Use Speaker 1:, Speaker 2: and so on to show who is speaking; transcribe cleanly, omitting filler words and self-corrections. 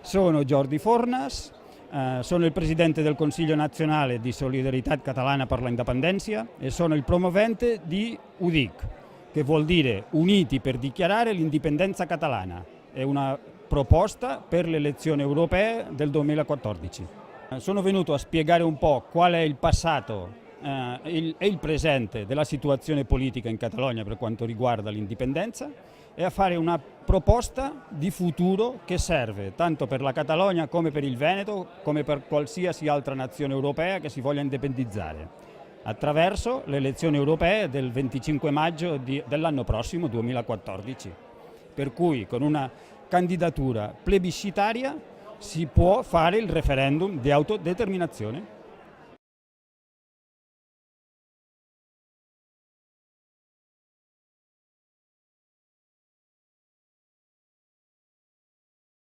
Speaker 1: Sono Jordi Fornas, sono il presidente del Consiglio Nazionale di Solidaritat Catalana per la Independència e sono il promovente di UDIC, che vuol dire Uniti per dichiarare l'indipendenza catalana. È una proposta per le elezioni europee del 2014. Sono venuto a spiegare un po' qual è il passato e il presente della situazione politica in Catalogna per quanto riguarda l'indipendenza e a fare una proposta di futuro che serve tanto per la Catalogna come per il Veneto, come per qualsiasi altra nazione europea che si voglia indipendizzare, attraverso le elezioni europee del 25 maggio dell'anno prossimo, 2014. Per cui con una candidatura plebiscitaria si può fare il referendum di autodeterminazione.